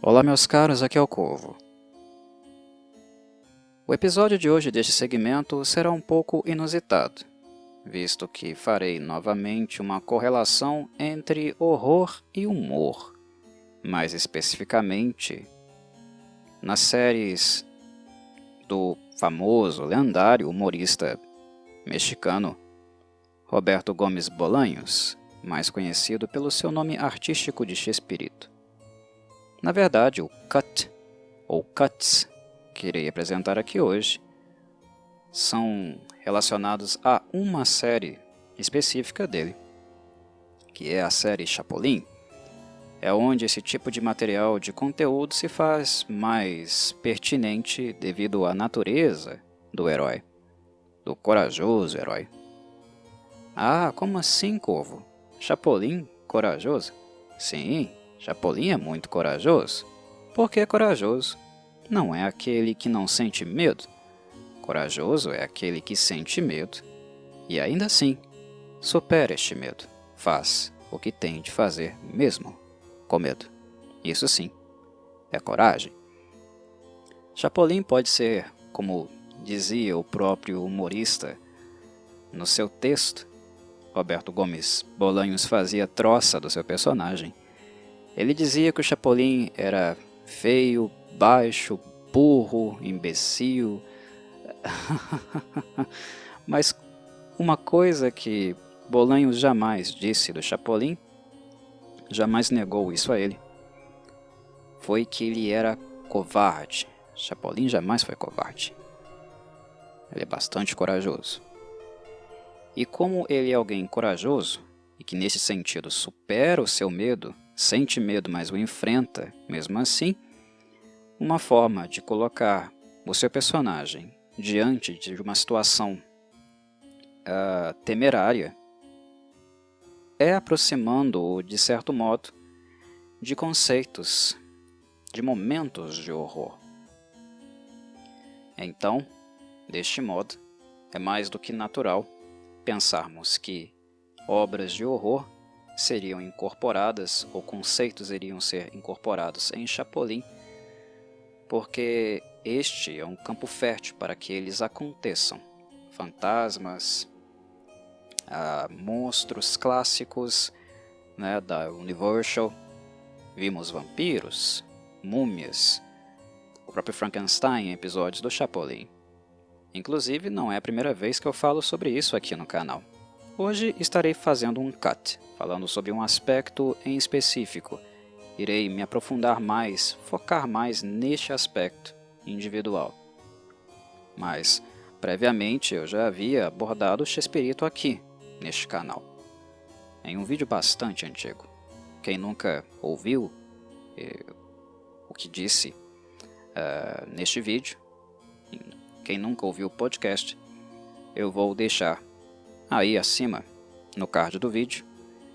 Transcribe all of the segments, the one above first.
Olá meus caros, aqui é o Corvo. O episódio de hoje deste segmento será um pouco inusitado, visto que farei novamente uma correlação entre horror e humor, mais especificamente nas séries do famoso, lendário humorista mexicano Roberto Gomes Bolanhos, mais conhecido pelo seu nome artístico de Chespirito. Na verdade, o Cut, ou Cuts, que irei apresentar aqui hoje, são relacionados a uma série específica dele, que é a série Chapolin. É onde esse tipo de material de conteúdo se faz mais pertinente devido à natureza do herói, do corajoso herói. Ah, como assim, Corvo? Chapolin corajoso? Sim, Chapolin é muito corajoso. Por que corajoso? Não é aquele que não sente medo. Corajoso é aquele que sente medo e ainda assim supera este medo. Faz o que tem de fazer mesmo com medo. Isso sim, é coragem. Chapolin pode ser, como dizia o próprio humorista no seu texto, Roberto Gomes Bolanhos fazia troça do seu personagem. Ele dizia que o Chapolin era feio, baixo, burro, imbecil. Mas uma coisa que Bolanhos jamais disse do Chapolin, jamais negou isso a ele, foi que ele era covarde. Chapolin jamais foi covarde. Ele é bastante corajoso. E como ele é alguém corajoso, e que nesse sentido supera o seu medo, sente medo, mas o enfrenta mesmo assim, uma forma de colocar o seu personagem diante de uma situação temerária é aproximando-o, de certo modo, de conceitos, de momentos de horror. Então, deste modo, é mais do que natural pensarmos que obras de horror seriam incorporadas, ou conceitos iriam ser incorporados em Chapolin, porque este é um campo fértil para que eles aconteçam. Fantasmas, monstros clássicos, né, da Universal, vimos vampiros, múmias, o próprio Frankenstein em episódios do Chapolin. Inclusive, não é a primeira vez que eu falo sobre isso aqui no canal. Hoje estarei fazendo um cut, falando sobre um aspecto em específico. Irei me aprofundar mais, focar mais neste aspecto individual. Mas, previamente, eu já havia abordado o Chespirito aqui, neste canal, em um vídeo bastante antigo. Quem nunca ouviu o que disse neste vídeo, quem nunca ouviu o podcast, eu vou deixar aí acima, no card do vídeo,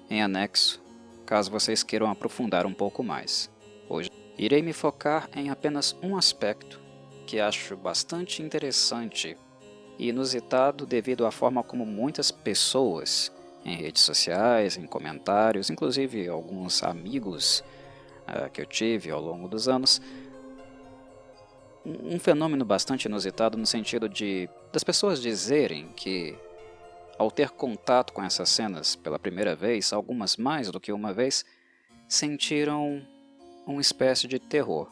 em anexo, caso vocês queiram aprofundar um pouco mais. Hoje irei me focar em apenas um aspecto que acho bastante interessante e inusitado devido à forma como muitas pessoas em redes sociais, em comentários, inclusive alguns amigos que eu tive ao longo dos anos, um fenômeno bastante inusitado no sentido das pessoas dizerem que, ao ter contato com essas cenas pela primeira vez, algumas mais do que uma vez, sentiram uma espécie de terror.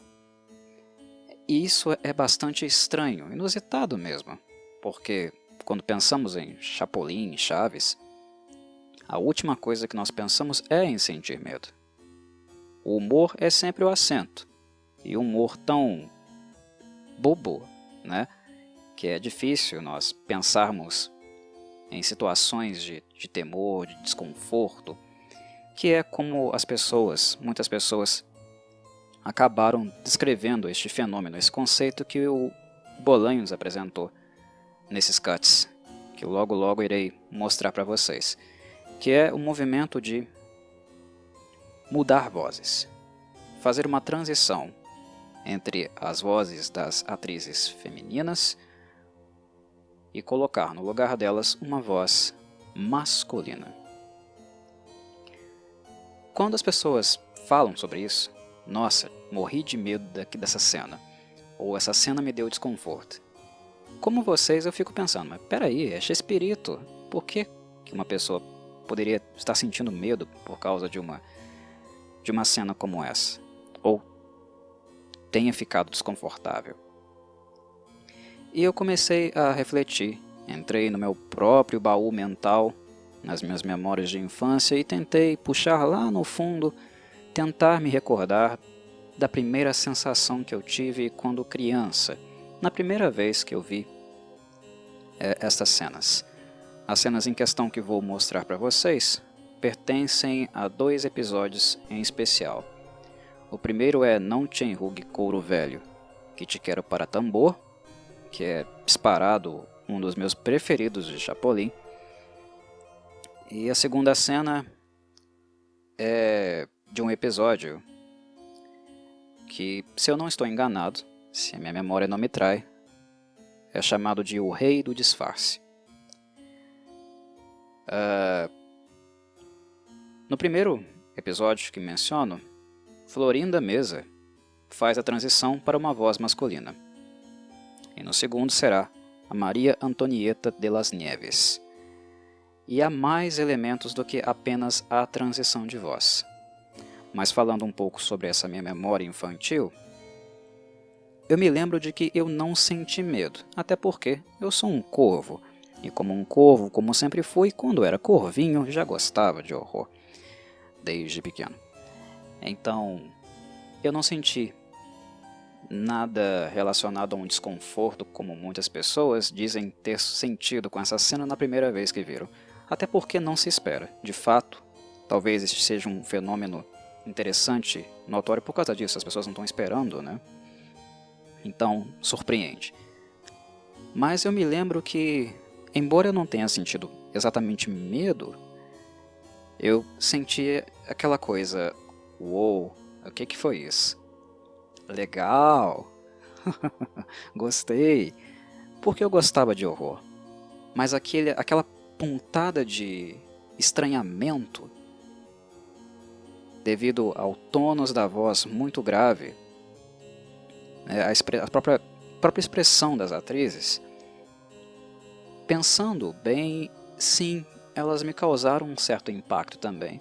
E isso é bastante estranho, inusitado mesmo, porque quando pensamos em Chapolin, Chaves, a última coisa que nós pensamos é em sentir medo. O humor é sempre o acento, e um humor tão bobo, né, que é difícil nós pensarmos em situações de temor, de desconforto, que é como muitas pessoas, acabaram descrevendo este fenômeno, esse conceito que o Bolanhos apresentou nesses cuts, que eu logo irei mostrar para vocês, que é o movimento de mudar vozes, fazer uma transição entre as vozes das atrizes femininas e colocar no lugar delas uma voz masculina. Quando as pessoas falam sobre isso, nossa, morri de medo dessa cena, ou essa cena me deu desconforto. Como vocês, eu fico pensando, mas peraí, é Chespirito, por que uma pessoa poderia estar sentindo medo por causa de uma cena como essa? Ou tenha ficado desconfortável? E eu comecei a refletir, entrei no meu próprio baú mental, nas minhas memórias de infância e tentei puxar lá no fundo, tentar me recordar da primeira sensação que eu tive quando criança, na primeira vez que eu vi estas cenas. As cenas em questão que vou mostrar para vocês pertencem a 2 episódios em especial. O primeiro é Não Te Enrugue Couro Velho, que te quero para tambor, que é disparado um dos meus preferidos de Chapolin. E a segunda cena é de um episódio que, se eu não estou enganado, se a minha memória não me trai, é chamado de O Rei do Disfarce. No primeiro episódio que menciono, Florinda Mesa faz a transição para uma voz masculina. E no segundo será a Maria Antonieta de las Nieves. E há mais elementos do que apenas a transição de voz. Mas falando um pouco sobre essa minha memória infantil, eu me lembro de que eu não senti medo, até porque eu sou um corvo. E como um corvo, como sempre fui, quando era corvinho, já gostava de horror, desde pequeno. Então, eu não senti nada relacionado a um desconforto, como muitas pessoas dizem ter sentido com essa cena na primeira vez que viram. Até porque não se espera. De fato, talvez este seja um fenômeno interessante, notório por causa disso, as pessoas não estão esperando, né? Então, surpreende. Mas eu me lembro que, embora eu não tenha sentido exatamente medo, eu senti aquela coisa, uou, o que foi isso? Legal, gostei, porque eu gostava de horror. Mas aquela pontada de estranhamento, devido ao tônus da voz muito grave, a própria expressão das atrizes, pensando bem, sim, elas me causaram um certo impacto também.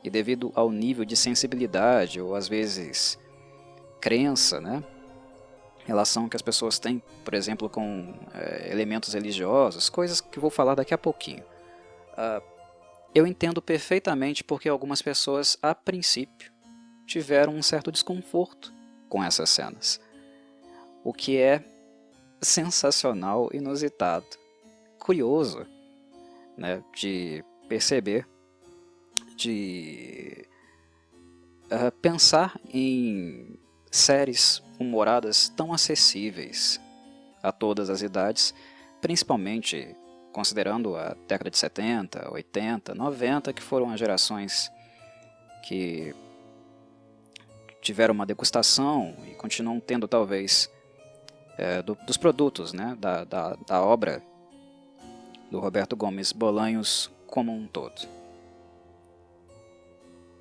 E devido ao nível de sensibilidade, ou às vezes crença, né? Relação que as pessoas têm, por exemplo, com elementos religiosos, coisas que vou falar daqui a pouquinho. Eu entendo perfeitamente porque algumas pessoas, a princípio, tiveram um certo desconforto com essas cenas. O que é sensacional, inusitado, curioso, né, de perceber, de pensar em séries humoradas tão acessíveis a todas as idades, principalmente considerando a década de 70, 80, 90, que foram as gerações que tiveram uma degustação e continuam tendo talvez dos produtos, né, da obra do Roberto Gomes Bolanhos como um todo.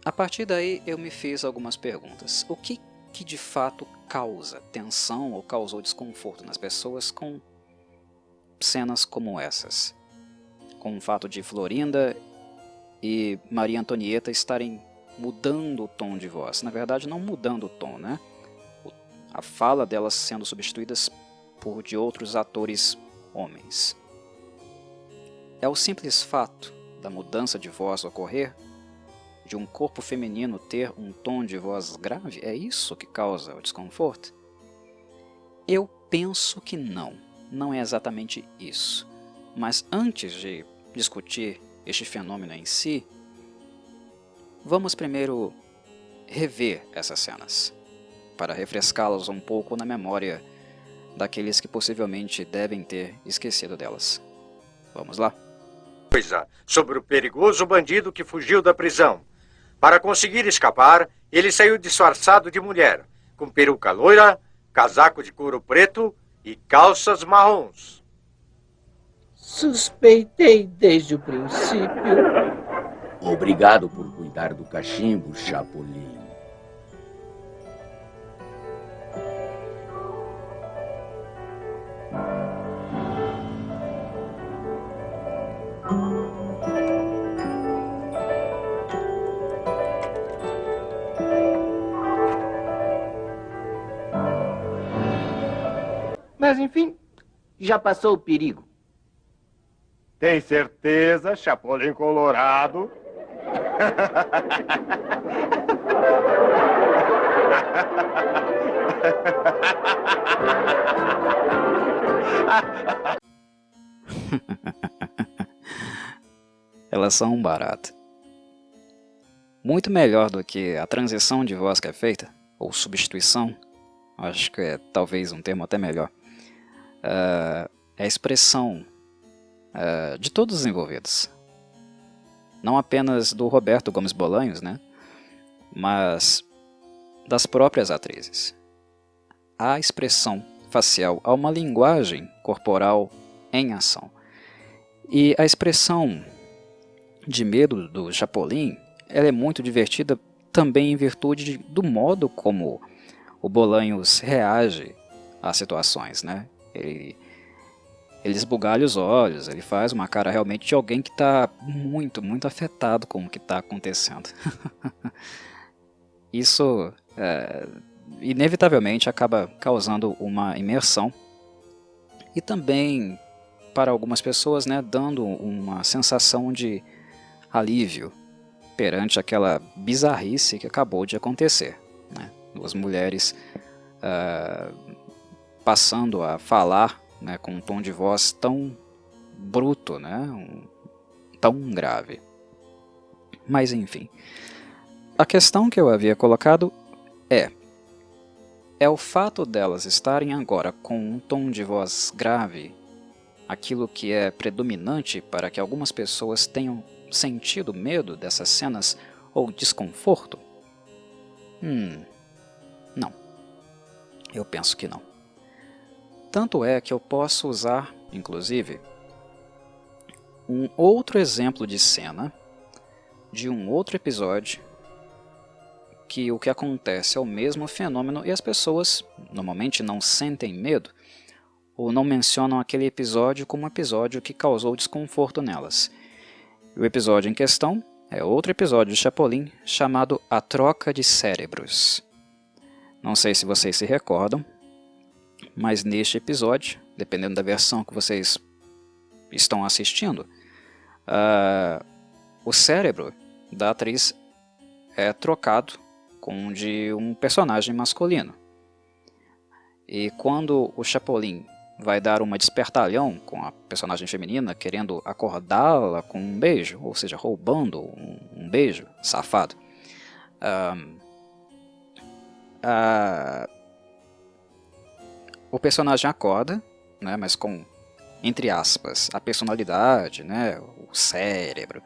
A partir daí eu me fiz algumas perguntas. O que de fato causa tensão ou causou desconforto nas pessoas com cenas como essas? Com o fato de Florinda e Maria Antonieta estarem mudando o tom de voz. Na verdade, não mudando o tom, né? A fala delas sendo substituídas por de outros atores homens. É o simples fato da mudança de voz ocorrer, de um corpo feminino ter um tom de voz grave? É isso que causa o desconforto? Eu penso que não é exatamente isso. Mas antes de discutir este fenômeno em si, vamos primeiro rever essas cenas, para refrescá-las um pouco na memória daqueles que possivelmente devem ter esquecido delas. Vamos lá? Coisa sobre o perigoso bandido que fugiu da prisão. Para conseguir escapar, ele saiu disfarçado de mulher, com peruca loira, casaco de couro preto e calças marrons. Suspeitei desde o princípio. Obrigado por cuidar do cachimbo, Chapolin. Mas, enfim, já passou o perigo. Tem certeza, Chapolin Colorado? Elas são um barato. Muito melhor do que a transição de voz que é feita, ou substituição, acho que é talvez um termo até melhor, é a expressão de todos os envolvidos. Não apenas do Roberto Gomes Bolanhos, né? Mas das próprias atrizes. A expressão facial, há uma linguagem corporal em ação. E a expressão de medo do Chapolin, ela é muito divertida também em virtude do modo como o Bolanhos reage às situações, né? Ele esbugalha os olhos, ele faz uma cara realmente de alguém que está muito, muito afetado com o que está acontecendo. Isso inevitavelmente acaba causando uma imersão e também, para algumas pessoas, né, dando uma sensação de alívio perante aquela bizarrice que acabou de acontecer, né? Duas mulheres passando a falar, né, com um tom de voz tão bruto, né, tão grave. Mas enfim, a questão que eu havia colocado é o fato delas estarem agora com um tom de voz grave, aquilo que é predominante para que algumas pessoas tenham sentido medo dessas cenas ou desconforto? Não. Eu penso que não. Tanto é que eu posso usar, inclusive, um outro exemplo de cena de um outro episódio que o que acontece é o mesmo fenômeno e as pessoas normalmente não sentem medo ou não mencionam aquele episódio como um episódio que causou desconforto nelas. O episódio em questão é outro episódio de Chapolin chamado A Troca de Cérebros. Não sei se vocês se recordam, mas neste episódio, dependendo da versão que vocês estão assistindo, o cérebro da atriz é trocado com o de um personagem masculino. E quando o Chapolin vai dar uma despertalhão com a personagem feminina, querendo acordá-la com um beijo, ou seja, roubando um beijo, safado, o personagem acorda, né, mas com, entre aspas, a personalidade, né, o cérebro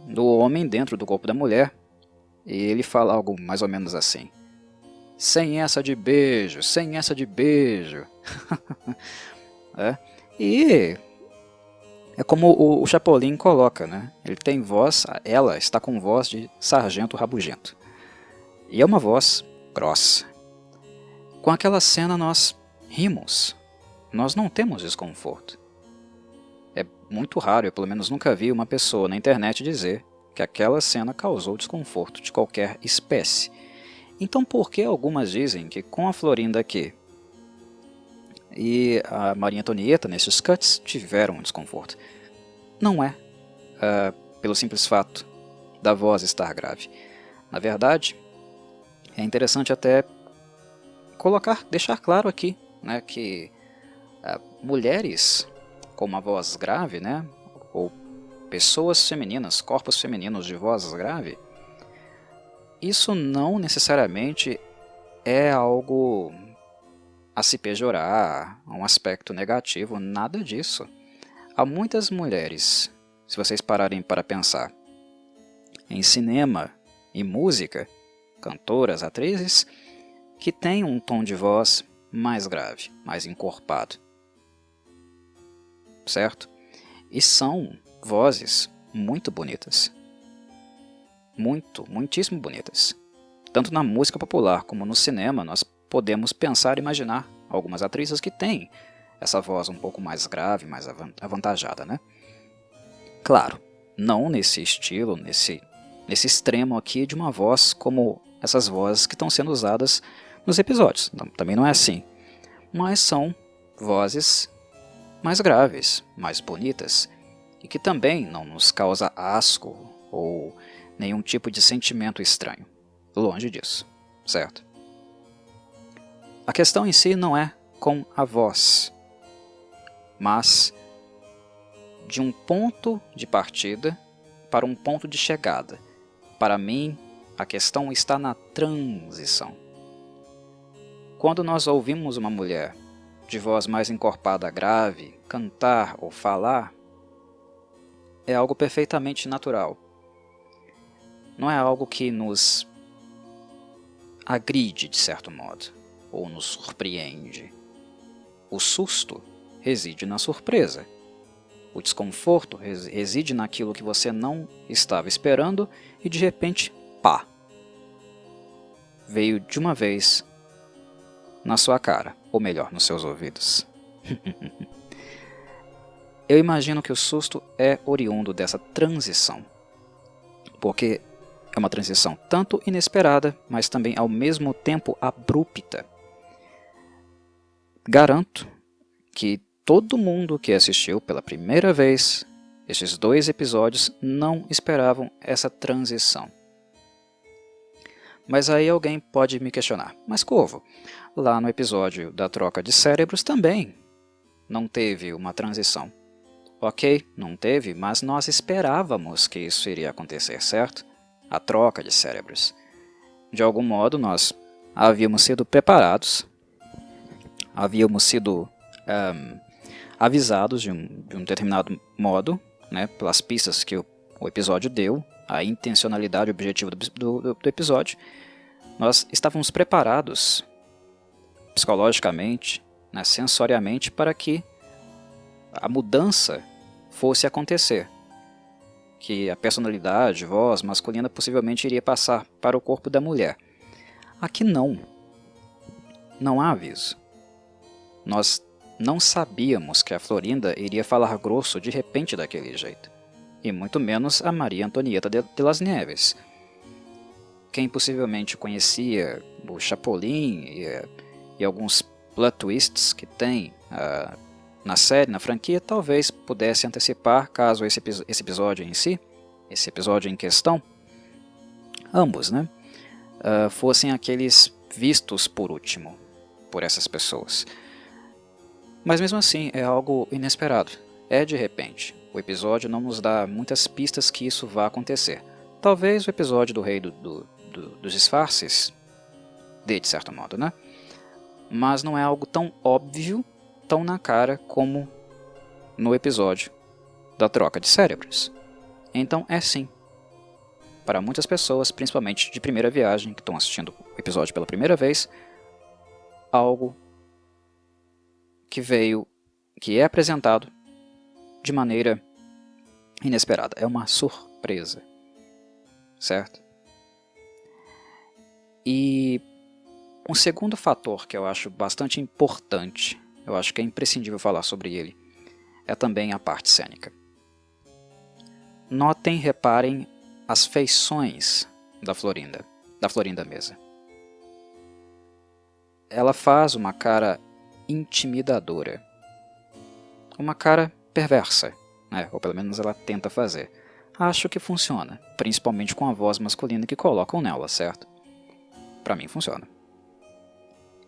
do homem dentro do corpo da mulher, e ele fala algo mais ou menos assim: sem essa de beijo, sem essa de beijo. E é como o Chapolin coloca, né? Ele tem voz, ela está com voz de sargento rabugento. E é uma voz grossa. Com aquela cena nós rimos, nós não temos desconforto. É muito raro, eu pelo menos nunca vi uma pessoa na internet dizer que aquela cena causou desconforto de qualquer espécie. Então por que algumas dizem que com a Florinda aqui e a Maria Antonieta nesses cuts tiveram um desconforto? Não é pelo simples fato da voz estar grave. Na verdade, é interessante até deixar claro aqui, né, que mulheres com uma voz grave, né, ou pessoas femininas, corpos femininos de voz grave, isso não necessariamente é algo a se pejorar, um aspecto negativo, nada disso. Há muitas mulheres, se vocês pararem para pensar, em cinema e música, cantoras, atrizes, que têm um tom de voz mais grave, mais encorpado. Certo? E são vozes muito bonitas. Muitíssimo bonitas. Tanto na música popular como no cinema, nós podemos pensar e imaginar algumas atrizes que têm essa voz um pouco mais grave, mais avantajada, né? Claro, não nesse estilo, nesse extremo aqui de uma voz como essas vozes que estão sendo usadas nos episódios. Também não é assim. mas são vozes mais graves, mais bonitas, e que também não nos causa asco ou nenhum tipo de sentimento estranho. Longe disso, certo? A questão em si não é com a voz, mas de um ponto de partida para um ponto de chegada. Para mim, a questão está na transição. Quando nós ouvimos uma mulher de voz mais encorpada grave cantar ou falar, é algo perfeitamente natural. Não é algo que nos agride de certo modo, ou nos surpreende. O susto reside na surpresa. O desconforto reside naquilo que você não estava esperando e de repente, pá! Veio de uma vez na sua cara, ou melhor, nos seus ouvidos. Eu imagino que o susto é oriundo dessa transição, porque é uma transição tanto inesperada, mas também ao mesmo tempo abrupta. Garanto que todo mundo que assistiu pela primeira vez estes 2 episódios não esperavam essa transição. Mas aí alguém pode me questionar, mas Corvo, lá no episódio da troca de cérebros também não teve uma transição. Ok, não teve, mas nós esperávamos que isso iria acontecer, certo? A troca de cérebros. De algum modo nós havíamos sido preparados, havíamos sido avisados de um determinado modo, né, pelas pistas que o episódio deu, a intencionalidade e o objetivo do episódio. Nós estávamos preparados psicologicamente, né, sensoriamente, para que a mudança fosse acontecer. Que a personalidade, voz masculina possivelmente iria passar para o corpo da mulher. Aqui não. Não há aviso. Nós não sabíamos que a Florinda iria falar grosso de repente daquele jeito. E muito menos a Maria Antonieta de las Nieves. Quem possivelmente conhecia o Chapolin e alguns plot twists que tem na série, na franquia, talvez pudesse antecipar, caso esse episódio em si, esse episódio em questão, ambos, né, fossem aqueles vistos por último, por essas pessoas. Mas mesmo assim, é algo inesperado, é de repente. O episódio não nos dá muitas pistas que isso vá acontecer. Talvez o episódio do Rei dos Disfarces dê, de certo modo, né? Mas não é algo tão óbvio, tão na cara como no episódio da troca de cérebros. Então é sim. Para muitas pessoas, principalmente de primeira viagem, que estão assistindo o episódio pela primeira vez, algo que é apresentado de maneira inesperada. É uma surpresa. Certo? E um segundo fator que eu acho bastante importante, eu acho que é imprescindível falar sobre ele, é também a parte cênica. Notem, reparem as feições da Florinda Mesa. Ela faz uma cara intimidadora, uma cara perversa, né? Ou pelo menos ela tenta fazer. Acho que funciona, principalmente com a voz masculina que colocam nela, certo? Pra mim funciona.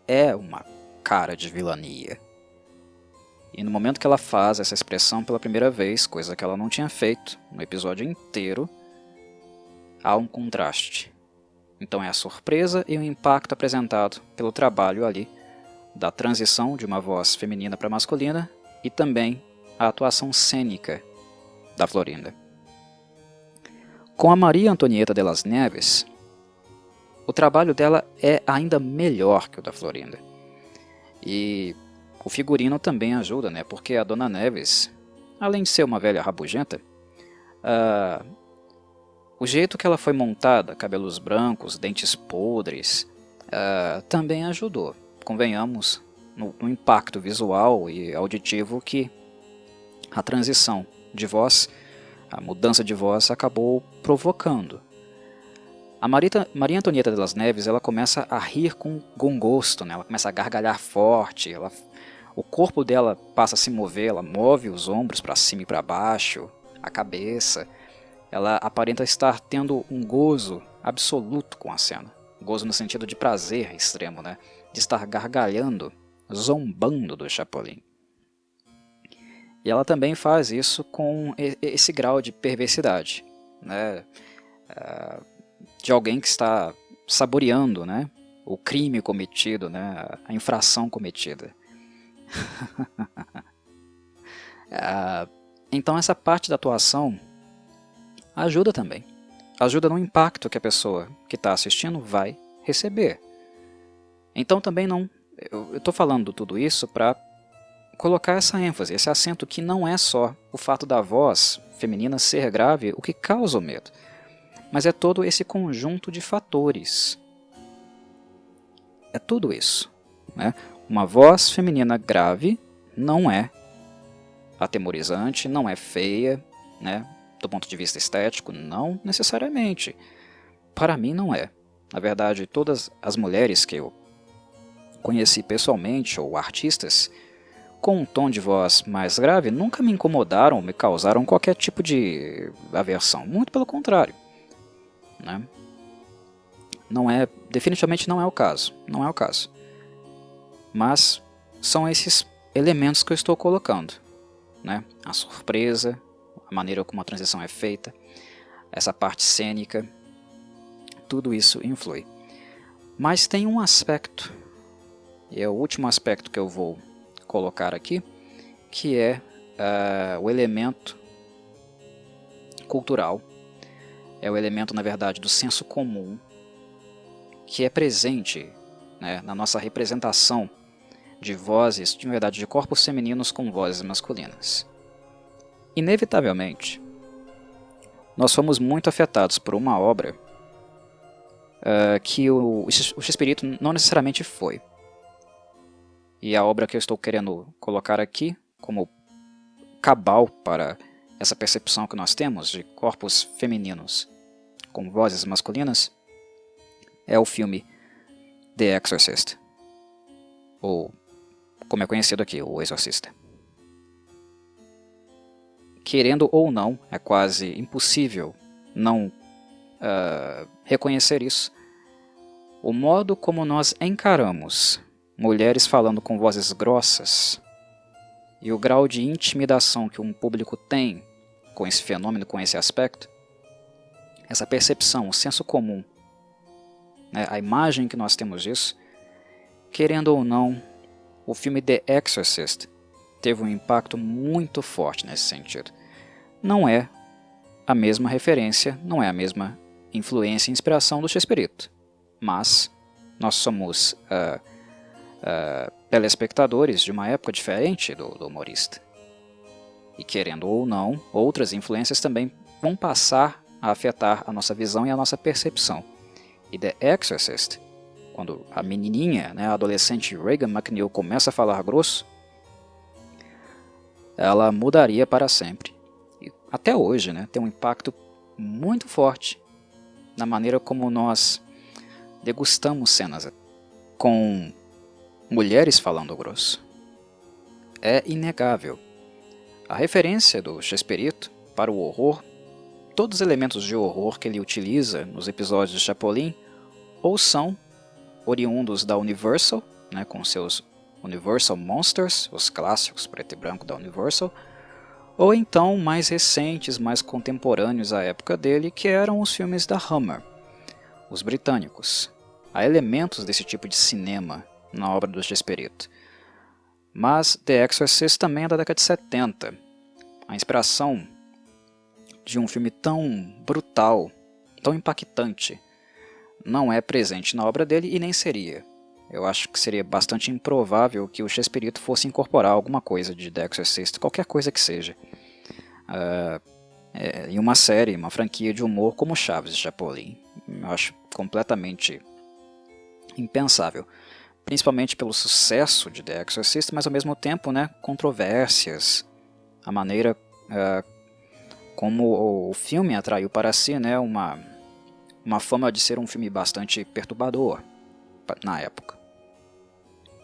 É uma cara de vilania. E no momento que ela faz essa expressão pela primeira vez, coisa que ela não tinha feito no episódio inteiro, há um contraste. Então é a surpresa e o impacto apresentado pelo trabalho ali da transição de uma voz feminina para masculina e também a atuação cênica da Florinda. Com a Maria Antonieta de las Nieves, o trabalho dela é ainda melhor que o da Florinda. E o figurino também ajuda, né? Porque a Dona Neves, além de ser uma velha rabugenta, o jeito que ela foi montada, cabelos brancos, dentes podres, também ajudou. Convenhamos no impacto visual e auditivo que a transição de voz, a mudança de voz acabou provocando. A Maria Antonieta de las Neves, ela começa a rir com gosto, né? Ela começa a gargalhar forte, o corpo dela passa a se mover, ela move os ombros para cima e para baixo, a cabeça. Ela aparenta estar tendo um gozo absoluto com a cena. Gozo no sentido de prazer extremo, né? De estar gargalhando, zombando do Chapolin. E ela também faz isso com esse grau de perversidade, né? De alguém que está saboreando, né? O crime cometido, né? A infração cometida. Então essa parte da atuação ajuda também. Ajuda no impacto que a pessoa que está assistindo vai receber. Então também não... Eu estou falando tudo isso para colocar essa ênfase, esse acento que não é só o fato da voz feminina ser grave o que causa o medo, mas é todo esse conjunto de fatores. É tudo isso, né? Uma voz feminina grave não é atemorizante, não é feia, né? Do ponto de vista estético, não necessariamente. Para mim não é. Na verdade, todas as mulheres que eu conheci pessoalmente, ou artistas, com um tom de voz mais grave, nunca me incomodaram, me causaram qualquer tipo de aversão. Muito pelo contrário, né? Definitivamente não é o caso. Não é o caso. Mas são esses elementos que eu estou colocando, né? A surpresa, a maneira como a transição é feita, essa parte cênica, tudo isso influi. Mas tem um aspecto, e é o último aspecto que eu vou colocar aqui, que é o elemento cultural, é o elemento, na verdade, do senso comum, que é presente, né, na nossa representação de vozes, de verdade, de corpos femininos com vozes masculinas. Inevitavelmente, nós fomos muito afetados por uma obra que o Chespirito não necessariamente foi. E a obra que eu estou querendo colocar aqui como cabal para essa percepção que nós temos de corpos femininos com vozes masculinas é o filme The Exorcist, ou como é conhecido aqui, O Exorcista. Querendo ou não, é quase impossível não reconhecer isso. O modo como nós encaramos mulheres falando com vozes grossas e o grau de intimidação que um público tem com esse fenômeno, com esse aspecto, essa percepção, o senso comum, né, a imagem que nós temos disso, querendo ou não, o filme The Exorcist teve um impacto muito forte nesse sentido. Não é a mesma referência, não é a mesma influência e inspiração do Chespirito, mas nós somos telespectadores de uma época diferente do humorista. E querendo ou não, outras influências também vão passar a afetar a nossa visão e a nossa percepção. E The Exorcist, quando a menininha, né, a adolescente Regan McNeil começa a falar grosso, ela mudaria para sempre. E até hoje, né, tem um impacto muito forte na maneira como nós degustamos cenas com mulheres falando grosso. É inegável. A referência do Chespirito para o horror, todos os elementos de horror que ele utiliza nos episódios de Chapolin, ou são oriundos da Universal, né, com seus Universal Monsters, os clássicos preto e branco da Universal, ou então mais recentes, mais contemporâneos à época dele, que eram os filmes da Hammer, os britânicos. Há elementos desse tipo de cinema na obra do Chespirito. Mas The Exorcist também é da década de 70. A inspiração de um filme tão brutal, tão impactante, não é presente na obra dele e nem seria. Eu acho que seria bastante improvável que o Chespirito fosse incorporar alguma coisa de The Exorcist, qualquer coisa que seja, em uma série, uma franquia de humor como Chaves e Chapolin. Eu acho completamente impensável. Principalmente pelo sucesso de The Exorcist, mas ao mesmo tempo, né, controvérsias, a maneira como o filme atraiu para si, né, uma fama de ser um filme bastante perturbador na época.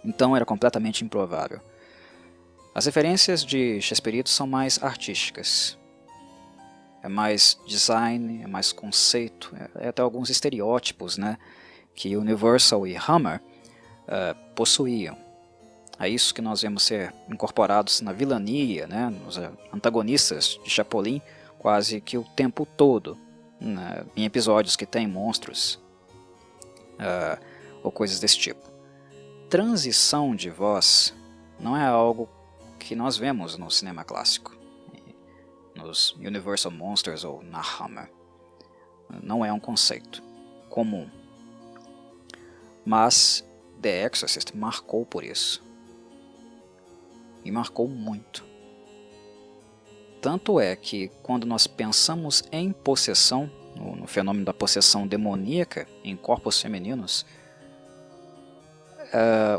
Então era completamente improvável. As referências de Chespirito são mais artísticas. É mais design, é mais conceito, é até alguns estereótipos, né, que Universal e Hammer possuíam. É isso que nós vemos ser incorporados na vilania, né, nos antagonistas de Chapolin quase que o tempo todo, né, em episódios que tem monstros ou coisas desse tipo. Transição de voz não é algo que nós vemos no cinema clássico, nos Universal Monsters ou na Hammer. Não é um conceito comum. Mas The Exorcist marcou por isso. E marcou muito. Tanto é que quando nós pensamos em possessão, no fenômeno da possessão demoníaca em corpos femininos,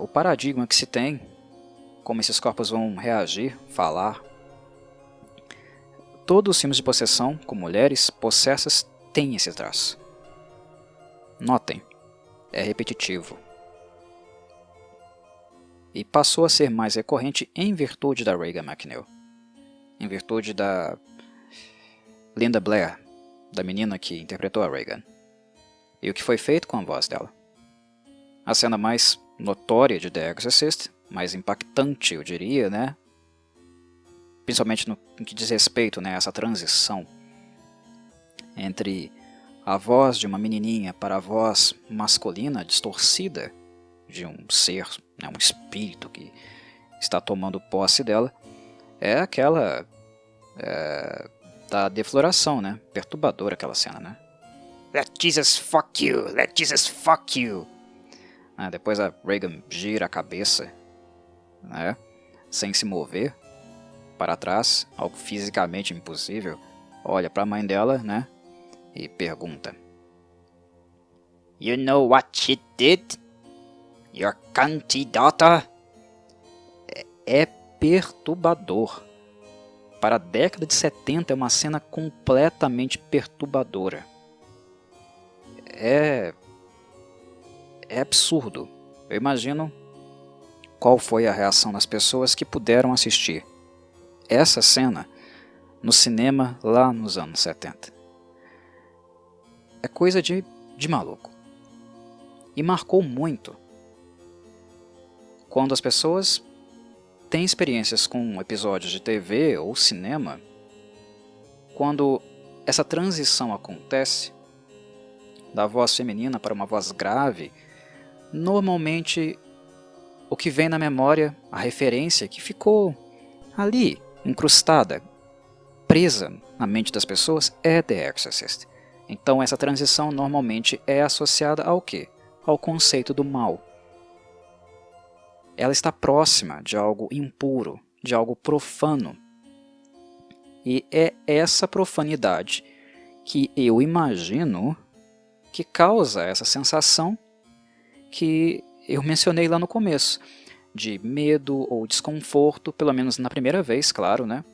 o paradigma que se tem, como esses corpos vão reagir, falar. Todos os filmes de possessão com mulheres possessas têm esse traço. Notem, é repetitivo. E passou a ser mais recorrente em virtude da Regan McNeil. Em virtude da Linda Blair, da menina que interpretou a Regan. E o que foi feito com a voz dela. A cena mais notória de The Exorcist, mais impactante, eu diria, né? Principalmente no que diz respeito, né, a essa transição entre a voz de uma menininha para a voz masculina distorcida de um ser, né, um espírito que está tomando posse dela, é aquela da defloração, né? Perturbadora aquela cena, né? Let Jesus fuck you! Let Jesus fuck you! Depois a Regan gira a cabeça, né, sem se mover para trás, algo fisicamente impossível, olha para a mãe dela, né, e pergunta: You know what she did? Your cunty daughter? É perturbador. Para a década de 70 é uma cena completamente perturbadora. É absurdo. Eu imagino qual foi a reação das pessoas que puderam assistir essa cena no cinema lá nos anos 70. É coisa de maluco. E marcou muito. Quando as pessoas têm experiências com episódios de TV ou cinema, quando essa transição acontece da voz feminina para uma voz grave, normalmente o que vem na memória, a referência que ficou ali, incrustada, presa na mente das pessoas, é The Exorcist. Então essa transição normalmente é associada ao quê? Ao conceito do mal. Ela está próxima de algo impuro, de algo profano. E é essa profanidade que eu imagino que causa essa sensação que eu mencionei lá no começo, de medo ou desconforto, pelo menos na primeira vez, claro, né,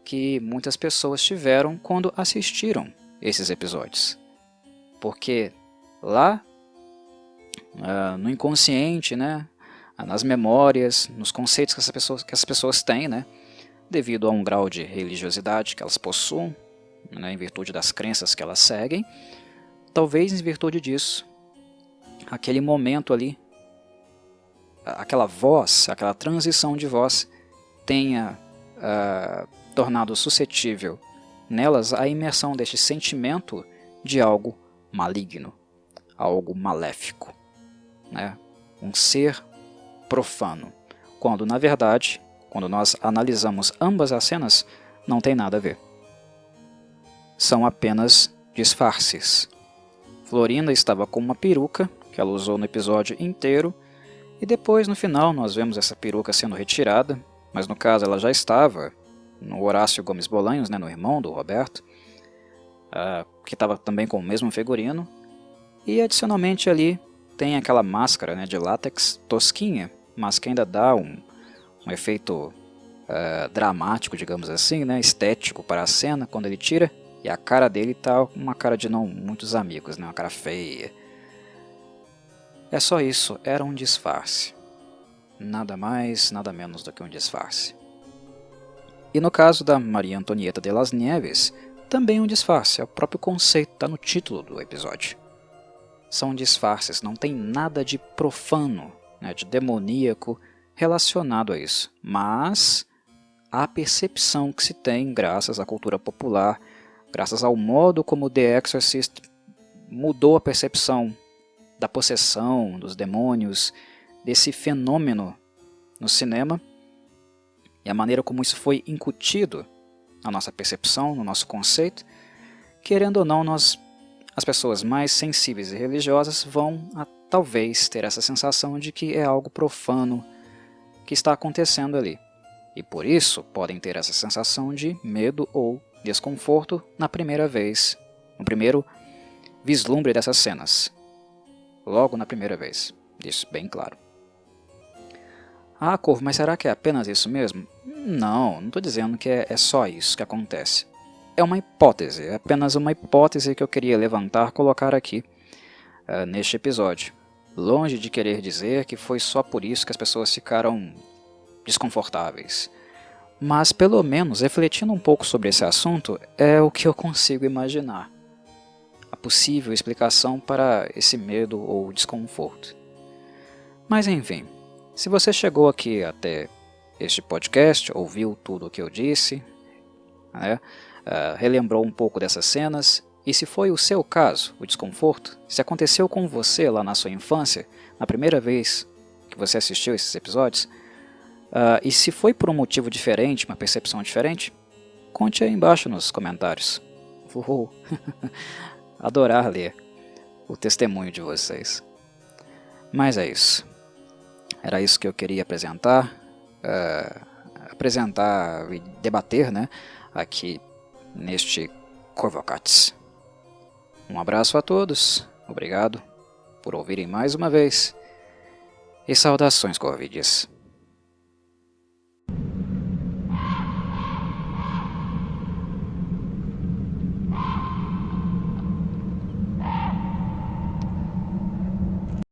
que muitas pessoas tiveram quando assistiram esses episódios. Porque lá, no inconsciente, né, nas memórias, nos conceitos que as pessoas têm, né, devido a um grau de religiosidade que elas possuem, né, em virtude das crenças que elas seguem, talvez em virtude disso, aquele momento ali, aquela voz, aquela transição de voz tenha tornado suscetível nelas a imersão deste sentimento de algo maligno, algo maléfico, né? Um ser profano, quando na verdade, quando nós analisamos ambas as cenas, não tem nada a ver. São apenas disfarces. Florinda estava com uma peruca, que ela usou no episódio inteiro, e depois no final nós vemos essa peruca sendo retirada, mas no caso ela já estava no Horácio Gomes Bolanhos, né, no irmão do Roberto, que estava também com o mesmo figurino, e adicionalmente ali tem aquela máscara, né, de látex tosquinha, mas que ainda dá um efeito dramático, digamos assim, né, estético para a cena quando ele tira, E a cara dele tá uma cara de não muitos amigos, né? Uma cara feia. É só isso, era um disfarce. Nada mais, nada menos do que um disfarce. E no caso da Maria Antonieta de las Nieves, também um disfarce, é o próprio conceito, está no título do episódio. São disfarces, não tem nada de profano, né, de demoníaco relacionado a isso. Mas a percepção que se tem, graças à cultura popular, graças ao modo como The Exorcist mudou a percepção da possessão, dos demônios, desse fenômeno no cinema, e a maneira como isso foi incutido na nossa percepção, no nosso conceito, querendo ou não, as pessoas mais sensíveis e religiosas vão talvez ter essa sensação de que é algo profano que está acontecendo ali. E por isso podem ter essa sensação de medo ou desconforto na primeira vez, no primeiro vislumbre dessas cenas. Logo na primeira vez, isso bem claro. Ah, Corvo, mas será que é apenas isso mesmo? Não estou dizendo que é só isso que acontece. É uma hipótese, é apenas uma hipótese que eu queria levantar, colocar aqui neste episódio. Longe de querer dizer que foi só por isso que as pessoas ficaram desconfortáveis. Mas pelo menos, refletindo um pouco sobre esse assunto, é o que eu consigo imaginar. A possível explicação para esse medo ou desconforto. Mas enfim, se você chegou aqui até este podcast, ouviu tudo o que eu disse, né, relembrou um pouco dessas cenas, e se foi o seu caso, o desconforto, se aconteceu com você lá na sua infância, na primeira vez que você assistiu esses episódios, e se foi por um motivo diferente, uma percepção diferente, conte aí embaixo nos comentários. Vou adorar ler o testemunho de vocês. Mas é isso. Era isso que eu queria apresentar e debater, né, aqui neste Corvocates. Um abraço a todos, obrigado por ouvirem mais uma vez, e saudações, Corvides.